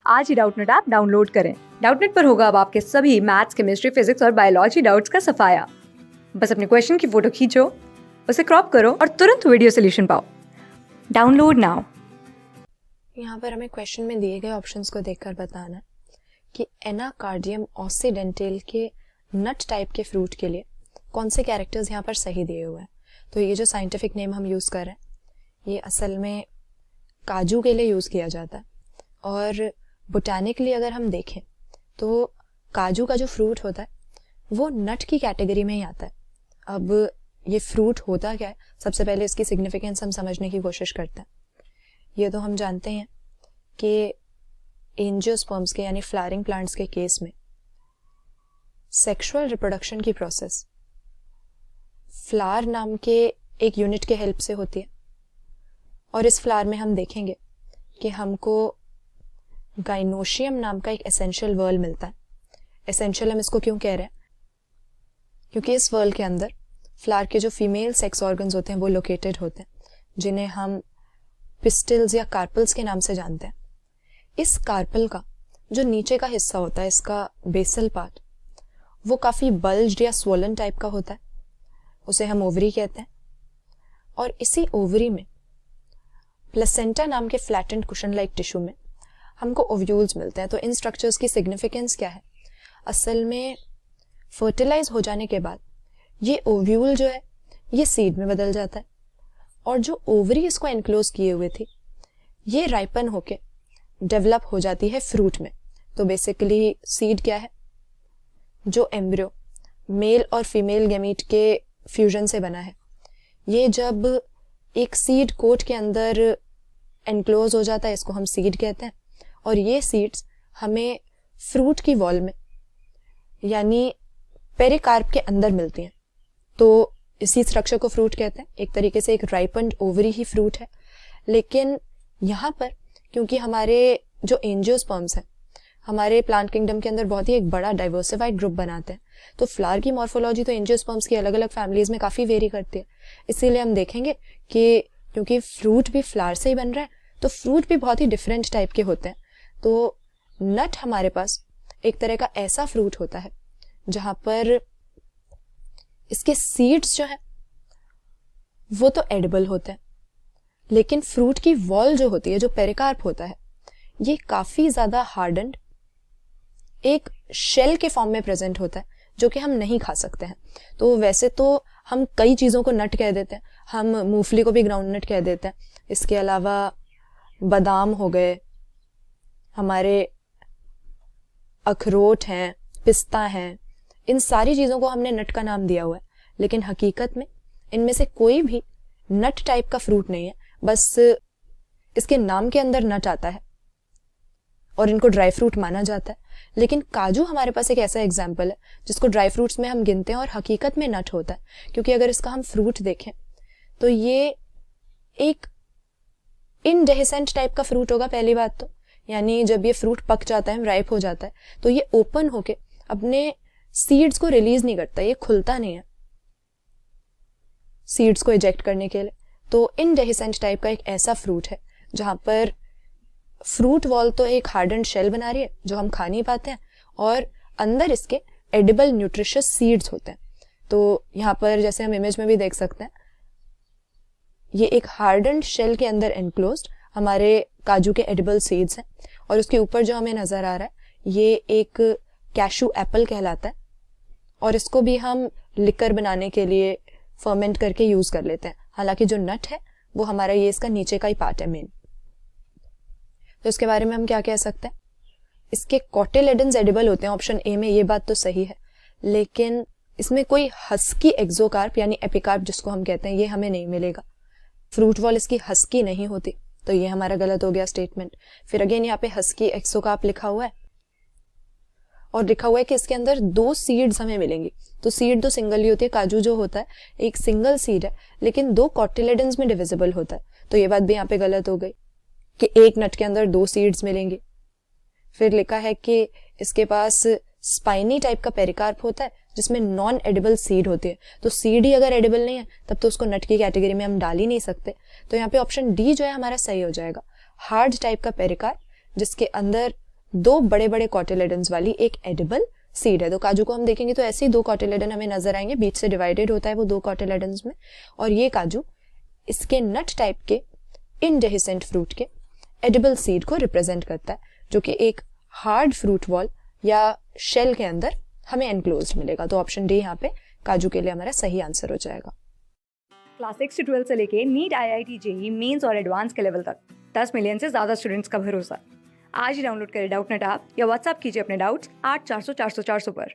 आज ही Doubtnut app download करें। Doubtnut पर होगा अब आपके सभी मैथ्स, केमिस्ट्री, फिजिक्स और बायोलॉजी डाउट्स का सफाया। बस अपने क्वेश्चन की फोटो खींचो, उसे क्रॉप करो और तुरंत वीडियो सोल्यूशन पाओ। Download now. यहाँ पर हमें क्वेश्चन में दिए गए ऑप्शंस को देखकर बताना है कि एनाकार्डियम ऑक्सीडेंटल के नट टाइप के फ्रूट के लिए कौन से कैरेक्टर्स यहाँ पर सही दिए हुए हैं। तो ये जो साइंटिफिक नेम हम यूज़ कर रहे हैं ये असल में काजू के लिए यूज़ किया जाता है, और बोटानिकली अगर हम देखें तो काजू का जो फ्रूट होता है वो नट की कैटेगरी में ही आता है। अब ये फ्रूट होता क्या है, सबसे पहले इसकी सिग्निफिकेंस हम समझने की कोशिश करते हैं। ये तो हम जानते हैं कि एंजियोस्पर्म्स के यानी फ्लावरिंग प्लांट्स के केस में सेक्सुअल रिप्रोडक्शन की प्रोसेस फ्लावर नाम के एक यूनिट के हेल्प से होती है, और इस फ्लावर में हम देखेंगे कि हमको गाइनोशियम नाम का एक एसेंशियल वर्ल मिलता है। एसेंशियल हम इसको क्यों कह रहे हैं, क्योंकि इस वर्ल के अंदर फ्लावर के जो फीमेल सेक्स ऑर्गन्स होते हैं वो लोकेटेड होते हैं, जिन्हें हम पिस्टल्स या कार्पल्स के नाम से जानते हैं। इस कार्पल का जो नीचे का हिस्सा होता है, इसका बेसल पार्ट, वो काफी बल्ज्ड या स्वोलन टाइप का होता है, उसे हम ओवरी कहते हैं। और इसी ओवरी में प्लेसेंटा नाम के फ्लैटेंड कुशन लाइक टिश्यू में हमको ओव्यूल्स मिलते हैं। तो इन स्ट्रक्चर्स की सिग्निफिकेंस क्या है, असल में फर्टिलाइज हो जाने के बाद ये ओव्यूल जो है ये सीड में बदल जाता है, और जो ओवरी इसको एनक्लोज किए हुए थी ये राइपन होके डेवलप हो जाती है फ्रूट में। तो बेसिकली सीड क्या है, जो एम्ब्रियो मेल और फीमेल गैमीट के फ्यूजन से बना है, ये जब एक सीड कोट के अंदर एनक्लोज हो जाता है इसको हम सीड कहते हैं, और ये सीड्स हमें फ्रूट की वॉल में यानी पेरिकार्प के अंदर मिलती हैं। तो इसी स्ट्रक्चर को फ्रूट कहते हैं। एक तरीके से एक राइपन्ड ओवरी ही फ्रूट है। लेकिन यहाँ पर क्योंकि हमारे जो एंजियोस्पर्म्स हैं हमारे प्लांट किंगडम के अंदर बहुत ही एक बड़ा डाइवर्सिफाइड ग्रुप बनाते हैं, तो फ्लावर की मॉर्फोलॉजी तो एंजियोस्पर्म्स की अलग अलग फैमिलीज में काफी वेरी करती है। इसीलिए हम देखेंगे कि क्योंकि फ्रूट भी फ्लावर से ही बन रहा है तो फ्रूट भी बहुत ही डिफरेंट टाइप के होते हैं। तो नट हमारे पास एक तरह का ऐसा फ्रूट होता है जहां पर इसके सीड्स जो है वो तो एडिबल होते हैं, लेकिन फ्रूट की वॉल जो होती है, जो पेरिकार्प होता है, ये काफी ज्यादा हार्डन्ड एक शेल के फॉर्म में प्रेजेंट होता है, जो कि हम नहीं खा सकते हैं। तो वैसे तो हम कई चीजों को नट कह देते हैं, हम मूंगफली को भी ग्राउंड नट कह देते हैं, इसके अलावा बादाम हो गए, हमारे अखरोट हैं, पिस्ता हैं, इन सारी चीजों को हमने नट का नाम दिया हुआ है। लेकिन हकीकत में इनमें से कोई भी नट टाइप का फ्रूट नहीं है, बस इसके नाम के अंदर नट आता है और इनको ड्राई फ्रूट माना जाता है। लेकिन काजू हमारे पास एक ऐसा एग्जाम्पल है जिसको ड्राई फ्रूट्स में हम गिनते हैं और हकीकत में नट होता है, क्योंकि अगर इसका हम फ्रूट देखें तो ये एक इनडेहिसेंट टाइप का फ्रूट होगा पहली बात तो, यानी जब ये फ्रूट पक जाता है, राइप हो जाता है, तो ये ओपन होके अपने सीड्स को रिलीज नहीं करता, ये खुलता नहीं है सीड्स को इजेक्ट करने के लिए। तो इनडेहिसेंट टाइप का एक ऐसा फ्रूट है जहां पर फ्रूट वॉल तो एक हार्डन्ड शेल बना रही है जो हम खा नहीं पाते हैं, और अंदर इसके एडिबल न्यूट्रिशियस सीड्स होते हैं। तो यहाँ पर जैसे हम इमेज में भी देख सकते हैं, ये एक हार्डन्ड शेल के अंदर एनक्लोज्ड हमारे काजू के एडिबल सीड्स हैं, और उसके ऊपर जो हमें नजर आ रहा है ये एक कैशू एप्पल कहलाता है, और इसको भी हम लिकर बनाने के लिए फर्मेंट करके यूज कर लेते हैं। हालांकि जो नट है वो हमारा ये इसका नीचे का ही पार्ट है मेन। तो इसके बारे में हम क्या कह सकते हैं, इसके कॉटिलेडन्स एडिबल होते हैं, ऑप्शन ए में ये बात तो सही है, लेकिन इसमें कोई हस्की एक्सोकार्प यानी एपिकार्प जिसको हम कहते हैं ये हमें नहीं मिलेगा। फ्रूट वॉल इसकी हस्की नहीं होती, तो ये हमारा गलत हो गया स्टेटमेंट। फिर अगेन यहाँ पे हस्की एक्सोकार्प लिखा हुआ है, और लिखा हुआ है कि इसके अंदर 2 सीड्स हमें मिलेंगी। तो सीड तो सिंगल ही होती है, काजू जो होता है एक सिंगल सीड है, लेकिन 2 कॉटिलेडन्स में डिविजिबल होता है, तो ये बात भी यहाँ पे गलत हो गई कि एक नट के अंदर 2 सीड्स मिलेंगे। फिर लिखा है कि इसके पास स्पाइनी टाइप का पेरिकार्प होता है जिसमें नॉन एडिबल सीड होती है, तो सीड ही अगर एडिबल नहीं है तब तो उसको नट की कैटेगरी में हम डाल ही नहीं सकते। तो यहाँ पे ऑप्शन डी जो है हमारा सही हो जाएगा, हार्ड टाइप का पेरिकार्प जिसके अंदर दो बड़े बड़े कॉटिलेडन्स वाली एक एडिबल सीड है। तो काजू को हम देखेंगे तो ऐसे ही दो कॉटिलेडन हमें नजर आएंगे, बीच से डिवाइडेड होता है वो दो कॉटिलेडन्स में। और ये काजू इसके नट टाइप के इनडेहिसेंट फ्रूट के एडिबल सीड को रिप्रेजेंट करता है, जो कि एक हार्ड फ्रूट वॉल या शेल के अंदर हमें एनक्लोज्ड मिलेगा। तो ऑप्शन डी यहाँ पे काजू के लिए हमारा सही आंसर हो जाएगा। क्लास 6 से 12 से लेके नीट, IIT, जेईई मेंस और एडवांस के लेवल तक 10 मिलियन से ज़्यादा स्टूडेंट्स का भरोसा। आज ही डाउनलोड करें डाउटनेट ऐप या व्हाट्सएप कीजिए अपने डाउट्स 8400 400 400 पर।